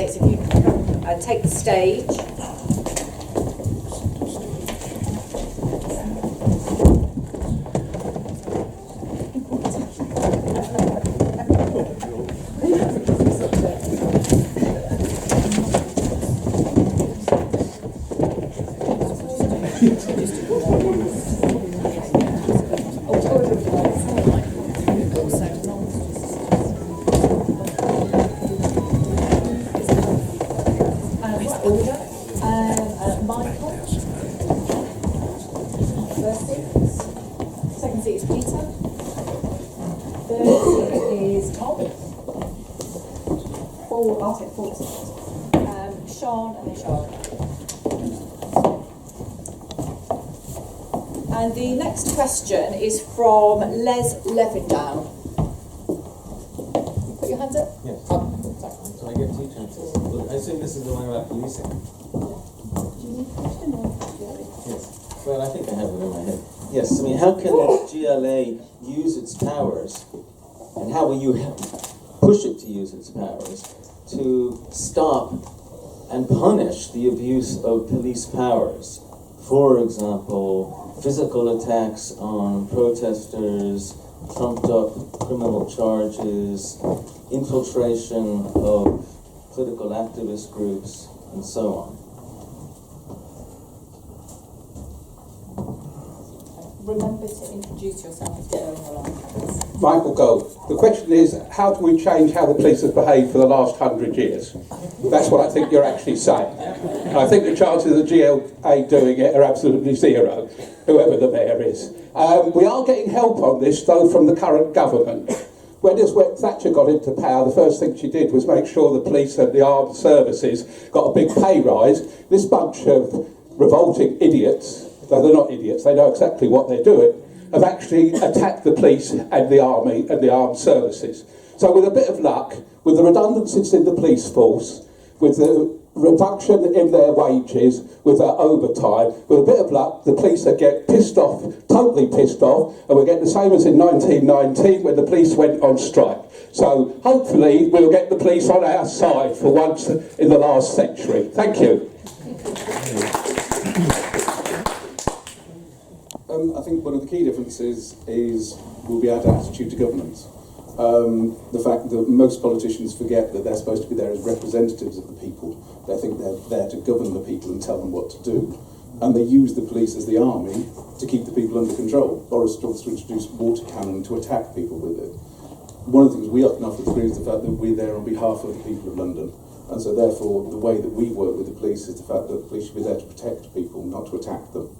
If you can come and take the stage. And the next question is from Les Levindown. Put your hands up. Yes. So I get two chances. Well, I assume this is the one about policing. Do you need a question or? Yes. Well, I think I have it in my head. Yes. I mean, how can the GLA use its powers, and how will you push it to use its powers to stop and punish the abuse of police powers? For example, physical attacks on protesters, trumped up criminal charges, infiltration of political activist groups, and so on. Remember to introduce yourself as going along. Michael Gold. The question is, how do we change how the police have behaved for the last 100 years? That's what I think you're actually saying. I think the chances of the GLA doing it are absolutely zero, whoever the mayor is. We are getting help on this, though, from the current government. When Thatcher got into power, the first thing she did was make sure the police and the armed services got a big pay rise. This bunch of revolting idiots, though they're not idiots, they know exactly what they're doing, have actually attacked the police and the army and the armed services. So with a bit of luck, with the redundancies in the police force, with the reduction in their wages, with their overtime, with a bit of luck, the police will get pissed off, totally pissed off, and we'll get the same as in 1919 when the police went on strike. So hopefully we'll get the police on our side for once in the last century. Thank you. I think one of the key differences will be our attitude to governance. The fact that most politicians forget that they're supposed to be there as representatives of the people. They think they're there to govern the people and tell them what to do. And they use the police as the army to keep the people under control. Boris wants to introduce water cannon to attack people with it. One of the things we often agree is the fact that we're there on behalf of the people of London. And so therefore the way that we work with the police is the fact that the police should be there to protect people, not to attack them.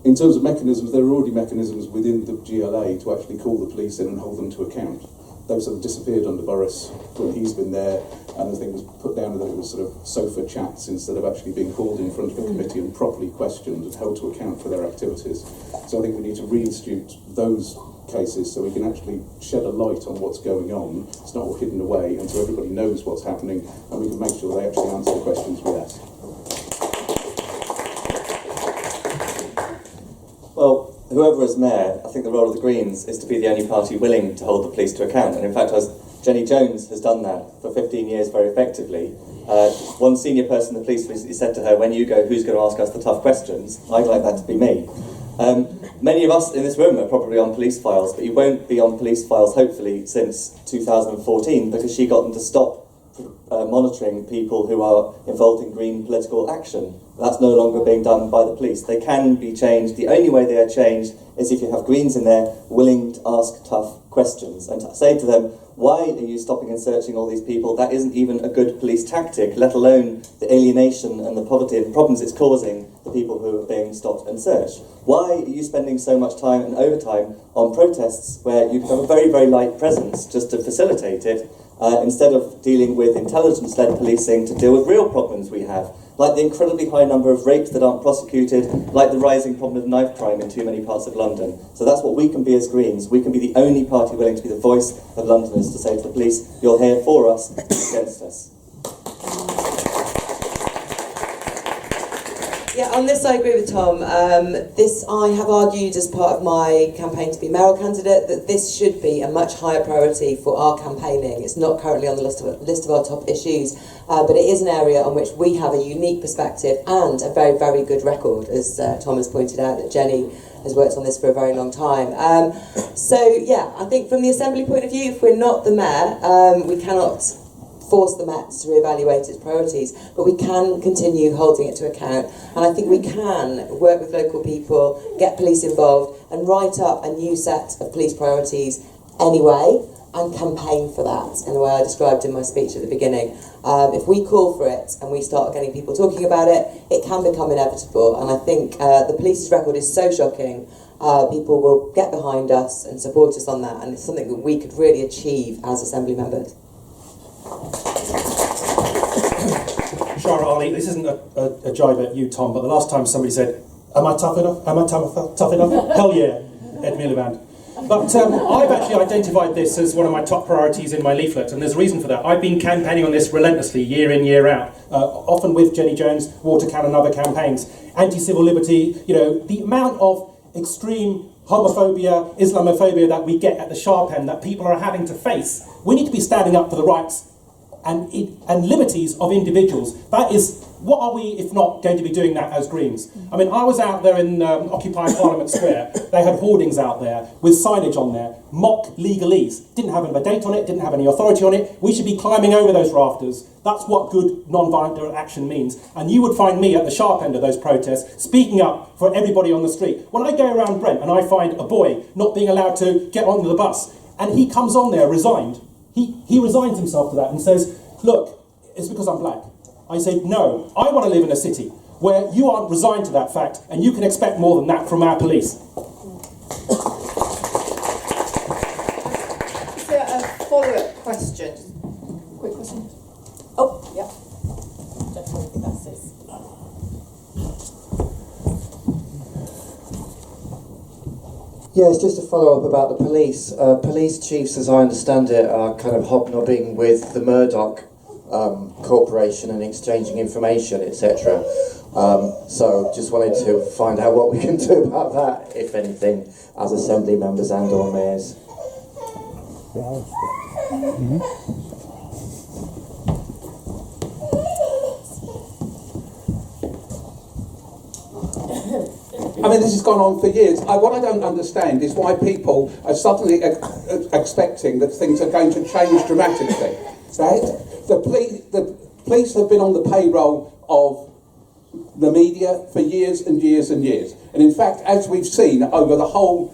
In terms of mechanisms, there are already mechanisms within the GLA to actually call the police in and hold them to account. Those sort of disappeared under Boris when he's been there, and the thing was put down that it was sort of sofa chats instead of actually being called in front of a committee and properly questioned and held to account for their activities. So I think we need to reinstitute those cases so we can actually shed a light on what's going on. It's not all hidden away, and so everybody knows what's happening, and we can make sure they actually answer the questions we ask. Well, whoever is mayor, I think the role of the Greens is to be the only party willing to hold the police to account. And in fact, Jenny Jones has done that for 15 years very effectively. One senior person in the police recently said to her, when you go, who's going to ask us the tough questions? I'd like that to be me. Many of us in this room are probably on police files, but you won't be on police files, hopefully, since 2014, because she got them to stop monitoring people who are involved in green political action. That's no longer being done by the police. They can be changed. The only way they are changed is if you have Greens in there willing to ask tough questions and to say to them, why are you stopping and searching all these people? That isn't even a good police tactic, let alone the alienation and the poverty and problems it's causing the people who are being stopped and searched. Why are you spending so much time and overtime on protests where you can have a very, very light presence just to facilitate it, instead of dealing with intelligence-led policing to deal with real problems we have, like the incredibly high number of rapes that aren't prosecuted, like the rising problem of knife crime in too many parts of London. So that's what we can be as Greens. We can be the only party willing to be the voice of Londoners, to say to the police, you're here for us, against us. Yeah, on this I agree with Tom. I have argued as part of my campaign to be mayoral candidate that this should be a much higher priority for our campaigning. It's not currently on the list of our top issues, but it is an area on which we have a unique perspective and a very, very good record, as Tom has pointed out, that Jenny has worked on this for a very long time. I think from the Assembly point of view, if we're not the mayor, we cannot force the Met to reevaluate its priorities, but we can continue holding it to account, and I think we can work with local people, get police involved, and write up a new set of police priorities anyway, and campaign for that in the way I described in my speech at the beginning. If we call for it and we start getting people talking about it, it can become inevitable, and I think the police's record is so shocking, people will get behind us and support us on that, and it's something that we could really achieve as Assembly members. Shara Ali, this isn't a jibe at you, Tom, but the last time somebody said, am I tough enough? Am I tough enough? Hell yeah, Ed Miliband. But I've actually identified this as one of my top priorities in my leaflet, and there's a reason for that. I've been campaigning on this relentlessly, year in, year out, often with Jenny Jones, Watercan and other campaigns. Anti-civil liberty, the amount of extreme homophobia, Islamophobia that we get at the sharp end, that people are having to face. We need to be standing up for the rights and liberties of individuals. That is, what are we, if not, going to be doing that as Greens? I mean, I was out there in Occupy Parliament Square. They had hoardings out there with signage on there, mock legalese. Didn't have a date on it, didn't have any authority on it. We should be climbing over those rafters. That's what good non-violent action means. And you would find me at the sharp end of those protests, speaking up for everybody on the street. When I go around Brent and I find a boy not being allowed to get onto the bus, and he comes on there resigned, he resigns himself to that and says, look, it's because I'm black. I say, no, I want to live in a city where you aren't resigned to that fact, and you can expect more than that from our police. Is there a follow-up question? Quick question. Oh, yeah. Don't think that's it. Yeah, it's just a follow-up about the police. Police chiefs, as I understand it, are kind of hobnobbing with the Murdoch corporation and exchanging information, etc. So just wanted to find out what we can do about that, if anything, as Assembly members and or mayors. I mean, this has gone on for years. What I don't understand is why people are suddenly expecting that things are going to change dramatically. Right? The police have been on the payroll of the media for years and years and years. And in fact, as we've seen over the whole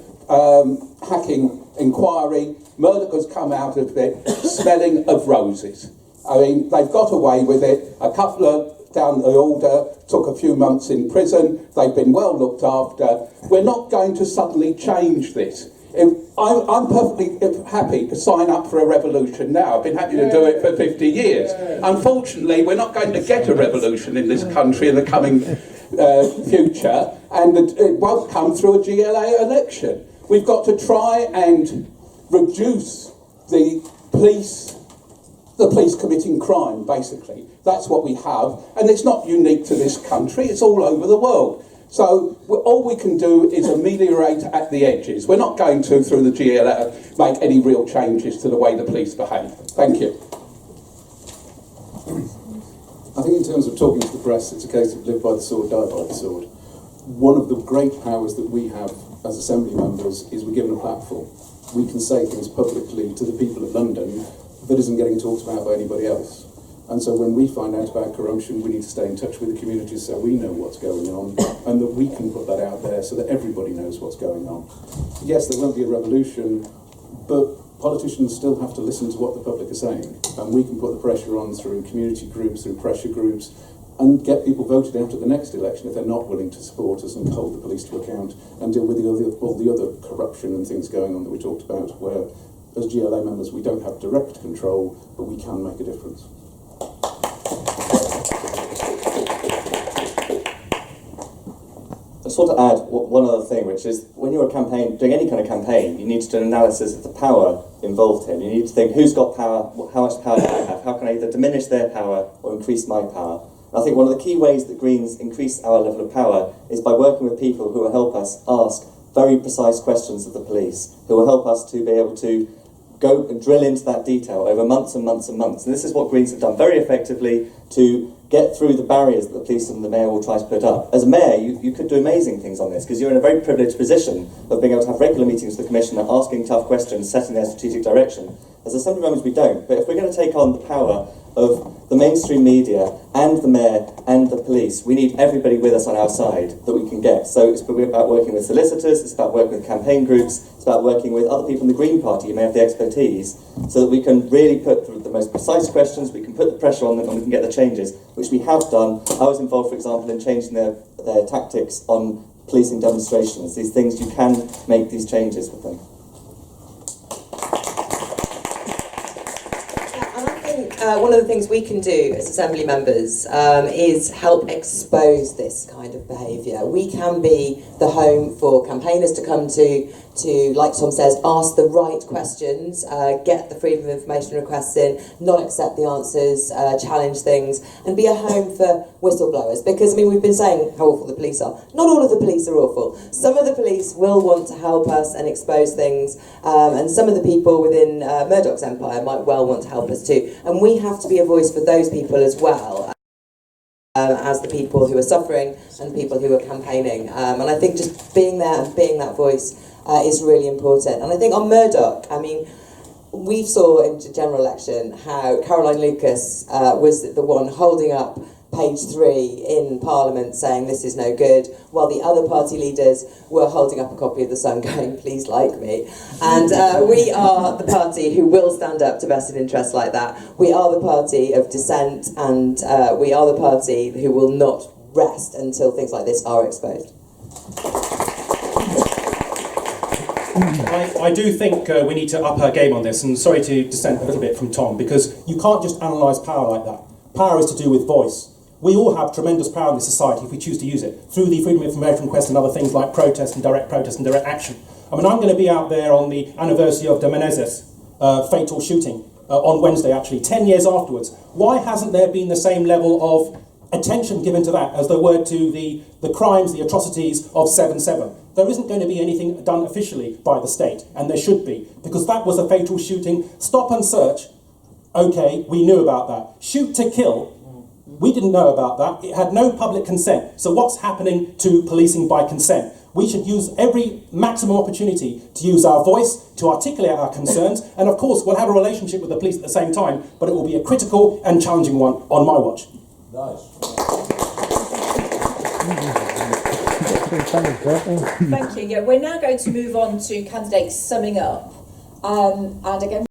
hacking inquiry, Murdoch has come out of it smelling of roses. I mean, they've got away with it. A couple of down the order, took a few months in prison, they've been well looked after. We're not going to suddenly change this. I'm perfectly happy to sign up for a revolution now. I've been happy to do it for 50 years. Unfortunately, we're not going to get a revolution in this country in the coming future, and it won't come through a GLA election. We've got to try and reduce the police committing crime, basically. That's what we have, and it's not unique to this country, it's all over the world. So all we can do is ameliorate at the edges. We're not going to, through the GLA, make any real changes to the way the police behave. Thank you. I think in terms of talking to the press, it's a case of live by the sword, die by the sword. One of the great powers that we have as Assembly members is we're given a platform. We can say things publicly to the people of London that isn't getting talked about by anybody else. And so when we find out about corruption, we need to stay in touch with the community so we know what's going on, and that we can put that out there so that everybody knows what's going on. Yes, there won't be a revolution, but politicians still have to listen to what the public are saying, and we can put the pressure on through community groups, through pressure groups, and get people voted out at the next election if they're not willing to support us and hold the police to account and deal with all the other corruption and things going on that we talked about, where as GLA members we don't have direct control, but we can make a difference. I just want to add one other thing, which is when you're doing any kind of campaign, you need to do an analysis of the power involved here. You need to think, who's got power, how much power do I have, how can I either diminish their power or increase my power? I think one of the key ways that Greens increase our level of power is by working with people who will help us ask very precise questions of the police, who will help us to be able to go and drill into that detail over months and months and months. And this is what Greens have done very effectively to get through the barriers that the police and the mayor will try to put up. As a mayor, you could do amazing things on this, because you're in a very privileged position of being able to have regular meetings with the Commissioner, asking tough questions, setting their strategic direction. As Assembly members, we don't. But if we're going to take on the power of the mainstream media and the mayor and the police, we need everybody with us on our side that we can get. So it's about working with solicitors, it's about working with campaign groups, it's about working with other people in the Green Party who may have the expertise, so that we can really put the most precise questions, we can put the pressure on them, and we can get the changes, which we have done. I was involved, for example, in changing their tactics on policing demonstrations. These things, you can make these changes with them. One of the things we can do as Assembly members is help expose this kind of behaviour. We can be the home for campaigners to come to, like Tom says, ask the right questions, get the freedom of information requests in, not accept the answers, challenge things, and be a home for whistleblowers. Because, I mean, we've been saying how awful the police are. Not all of the police are awful. Some of the police will want to help us and expose things, and some of the people within Murdoch's empire might well want to help us too. And we have to be a voice for those people as well. As the people who are suffering and the people who are campaigning. And I think just being there and being that voice is really important. And I think on Murdoch, I mean, we saw in the general election how Caroline Lucas was the one holding up page 3 in Parliament saying this is no good, while the other party leaders were holding up a copy of The Sun going, please like me. And we are the party who will stand up to vested interests like that. We are the party of dissent, and we are the party who will not rest until things like this are exposed. I do think we need to up our game on this, and sorry to dissent a little bit from Tom, because you can't just analyse power like that. Power is to do with voice. We all have tremendous power in this society if we choose to use it, through the freedom of information request and other things like protest and direct action. I mean, I'm going to be out there on the anniversary of de Menezes' fatal shooting on Wednesday, actually, 10 years afterwards. Why hasn't there been the same level of attention given to that as there were to the crimes, the atrocities of 7/7? There isn't going to be anything done officially by the state, and there should be, because that was a fatal shooting. Stop and search, okay, we knew about that. Shoot to kill, we didn't know about that. It had no public consent. So what's happening to policing by consent? We should use every maximum opportunity to use our voice, to articulate our concerns, and of course we'll have a relationship with the police at the same time, but it will be a critical and challenging one on my watch. Nice. Thank you. Yeah, we're now going to move on to candidates summing up. And again,